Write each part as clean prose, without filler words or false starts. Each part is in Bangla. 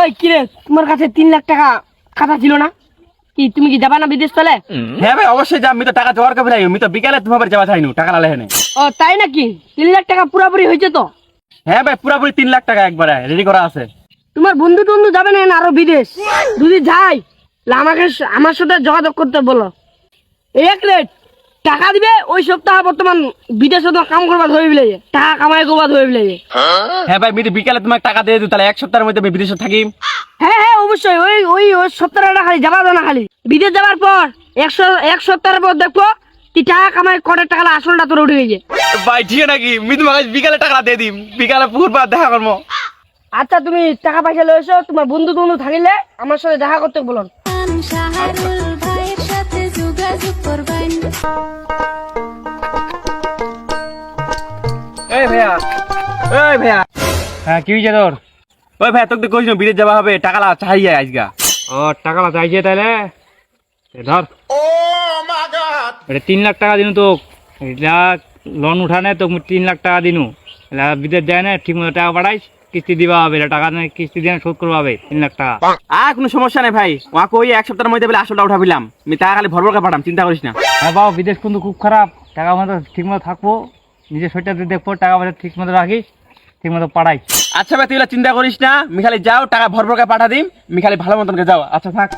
ওই কিরে, তোমার কাছে 3 লাখ টাকা খাতা ছিল না? কি তুমি কি যাবা না বিদেশ তাহলে? হ্যাঁ ভাই অবশ্যই যাম, আমি তো টাকা জোগাড় করে আমি তো বিকালে তোমার যাওয়া চাইনু টাকা লালে হেনে। ও তাই নাকি? 3 লাখ টাকা পুরোপুরি হয়েছে তো? হ্যাঁ ভাই পুরোপুরি 3 লাখ টাকা একবারে রেডি করা আছে। তোমার বন্ধু টন্ধু যাবে না আরো বিদেশ? যদি যাই আমাকে আমার সাথে যোগাযোগ করতে বলো। এক রেট টাকা দিবে, ওই সপ্তাহ বর্তমান বিদেশে তো কাম করবা ধরে বিলে টাকা কামাই করবা ধরে বিলে। হ্যাঁ ভাই আমি তো বিকালে তোমাকে টাকা দিয়ে দিই, তাহলে এক সপ্তাহের মধ্যে আমি বিদেশে থাকি। হ্যাঁ হ্যাঁ অবশ্যই, ওই ওই ওই সপ্তাহটা খালি যাবা না, খালি বিদেশ যাবার পর এক সপ্তাহের পর দেখো তুই টাকা কামাই কটার টাকা আসলটা তোর উঠে গেছে। ভাই ঠিক নাকি? আমি তোমাকে বিকালে টাকা দিয়ে দিই, বিকালে পুকুরপাড় দেখা করবো। আচ্ছা তুমি টাকা পয়সা লয়ে এসো, তোমার বন্ধু টন্ধু থাকিলে আমার সাথে দেখা করতে বলো। এই ভাইয়া, এই ভাইয়া। হ্যাঁ কি হয়েছে তোর? ওই ভাইয়া তোকে কইছ বিদেশ যাওয়া হবে, টাকা চাইয়ে আজগা। ও টাকা চাইছে তাহলে ধর, এটা 3 লাখ টাকা দিনু তো, এটা লোন উঠানে তো 3 লাখ টাকা দিনু, বিদেশ যায় না ঠিক মতো টাকা পাঠাইস, কিস্তি দিবা হবে, টাকা কিস্তি দিয়ে শোধ করবা হবে 3 লাখ টাকা। আর কোনো সমস্যা নেই ভাই, ওকে ওই এক সপ্তাহের মধ্যে বলে আসলটা উঠাবিলাম, আমি টাকা খালি ভরভরকে পাঠাম, চিন্তা করিস না। হ্যাঁ বাবা বিদেশ কিন্তু খুব খারাপ, টাকা মতো ঠিক মতো থাকবো, নিজের শরীরটা দেখবো, টাকা পয়সা ঠিক মতো রাখিস, ঠিক মতো পাঠাই। আচ্ছা ভাই তুই চিন্তা করিস না, আমি খালি যাও টাকা ভরভরকে পাঠা দিম, আমি খালি ভালো মতন যাও। আচ্ছা থাক।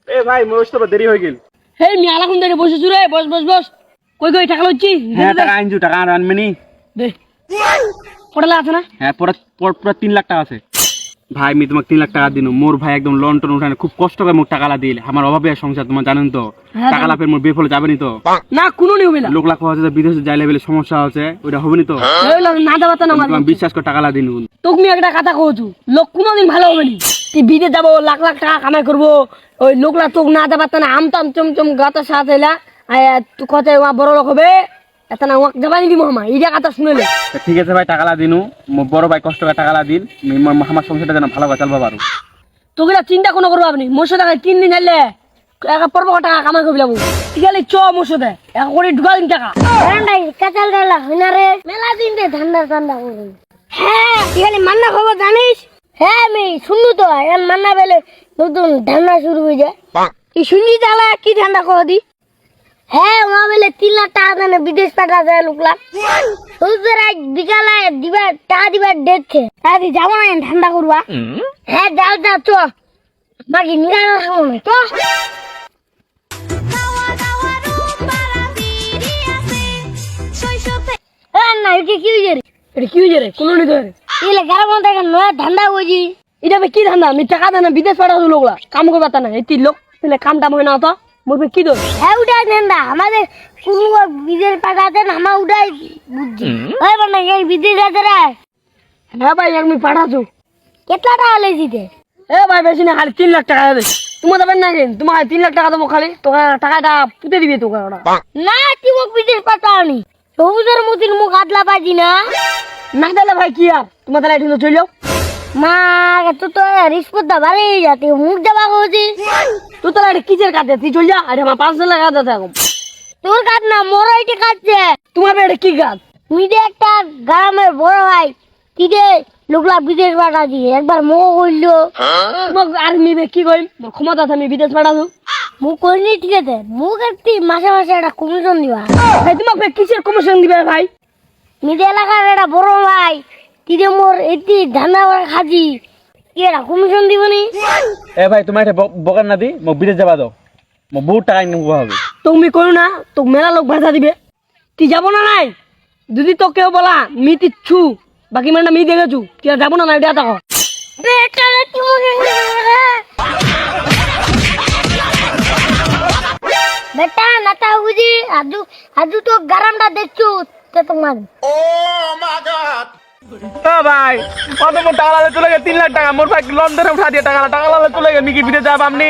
এ ভাই মোর তো দেরি হয়ে গেল। হেই মি আলাকুন ধরে বসেছু রে, বস বস বস। কই কই টাকা লচ্ছি? হ্যাঁ টাকা আনজু, টাকা আনবেনি দে। পড়লা আছে না? হ্যাঁ পুরো 3 লাখ টাকা আছে। ভাই আমি তোমাকে 3 লাখ টাকা দিন, মোর ভাই একদম লন টন উঠানে খুব কষ্ট করে মোর টাকা দিল, আমার অভাবে সংসার তোমার জানেন তো, টাকা লাভের মোর বেফলে যাবে নি তো। না কোনো নি হবে না, লোক লাখ হচ্ছে বিদেশে যাইলে বলে সমস্যা হচ্ছে, ওইটা হবে নি তো। হইলো না যাবা না আমার। তুমি বিশ্বাস করে টাকা লা দিন। তুমি একটা কথা কইছু, লোক কোনোদিন ভালো হবে নি। তুই বিদেশ যাবো, লাখ লাখ টাকা কামাই করবো, ওই লোকলা তোক না যাবা না আমতাম চমচম গাতা সাথ হইলা তুই কথা বড় লোক হবে, এটা না যাবা নি দিব আমার এই কথা শুনেলে। ঠিক আছে ভাই টাকা লা দিনু, মোর বড় ভাই কষ্ট করে টাকা লা দিন, আমার সংসারটা যেন ভালো করে চালবা পারো। তোকে চিন্তা কোনো করবো আপনি, মোর সাথে 3 দিন আইলে একা পর্ব টাকা কামাই করবি যাবো, ঠিক আছে চ মোর সাথে এক করে ঢুকা দিন টাকা। ঠান্ডাই কাঁচাল ডালা হইনা রে, মেলা দিন রে ঠান্ডা ঠান্ডা করে। হ্যাঁ এখানে মান্না খবর জানিস? হ্যাঁ আমি শুনলু তো, এখন মান্না বেলে নতুন ঠান্ডা শুরু হয়ে যায়। কি শুনলি তাহলে কি ঠান্ডা কহ দি? হ্যাঁ ওয়া বেলে 3 লাখ টাকা দেনে বিদেশ পাঠা যায় লোকলা, তোদের আজ বিকালে দিবা টাকা দিবার ডেটছে, তাই যাবো না ঠান্ডা করবা। হ্যাঁ যাও যাও চ, বাকি নিরানো খাবো না চ। না এটা কি হয়েছে রে? এটা কি হয়েছে রে? কোনো নি ধরে এলে গাড়া বন্ধ করে নয়া ঠান্ডা হয়েছি। এটা কি ধান্দা? আমি টাকা দেন বিদেশ পাঠাবো, লোকলা কাম করবা তা না, এই 3 লোক তাহলে কাম টাম হয় না তো বলবে কি দোষ? হ্যাঁ উঠাই ঠান্ডা আমাদের কোন বিদেশ পাঠাতেন, আমার উঠাই বুঝছি ভাই মানে এই বিদেশ আছে রে। হ্যাঁ ভাই আমি পাঠাচ্ছু। কেতলা টাকা লেছিতে? এ ভাই বেশি না, খালি 3 লাখ টাকা দেবে। তোমার দেবেন না কেন? তোমার 3 লাখ টাকা দেবো, খালি তোকে টাকাটা পুঁতে দিবে তোকে ওরা। না তুই মোক বিদেশ পাঠাওনি, সবুজের মতির মুখ আদলা পাইছি না। না দিলে ভাই কি আর তোমার তাহলে একদিন চলে যাও। মা তো তো রিস্পত দা বাড়ি যাতে মুখ যাবা কইছি। তুই তাহলে এটা কিসের কাটে? তুই চল যা, আরে আমার 5 লাখ টাকা থাকো। তোর কাজ না মোর এইটা কাটছে। তোমার এটা কি কাজ? তুই যে একটা গ্রামের বড় ভাই, তুই যে লোকলা বিদেশ পাঠাচ্ছি, একবার মুখ কইলো তোমাকে আর নিবে কি কইম? মোর ক্ষমতা আছে আমি বিদেশ পাঠাবো। মুখ কইনি ঠিক আছে, মুখ একটি মাসে মাসে একটা কমিশন দিবা। ভাই তোমাকে কিসের কমিশন দিবে ভাই? নিজে এলাকার একটা বড় ভাই, তুই যে মোর এটি ধান্দা করে খাচ্ছি, এরা কমিশন দিবনি। এ ভাই তোমার এটা বকার না দি, মোক বিদেশ যাবা দাও, মোক বহুত টাকা নিব হবে। তুমি করো না, তোকে মেলা লোক ভাষা দিবে, তুই যাবো না নাই? যদি তো কেউ বলা মি তিচ্ছু বাকি মানে মি দেখেছু, তুই আর যাবো না নাই? এটা দেখো বেটা নাতা বুঝি আজু আজু তো গরমটা দেখছু তে তোমার। ও ভাই কত মোর টাকা লালে চলে গেছে 3 লাখ টাকা, মোর ভাই লন্ডনে উঠা দিয়ে টাকা লালে চলে গেছে, কি বিদেশ যাব আপনি?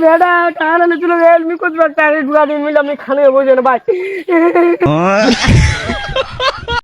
বেটা টাকা নালে চলে গেল, মি কোথাও টাকা ঢুকা দিন মিলে আমি খানে বসে না ভাই।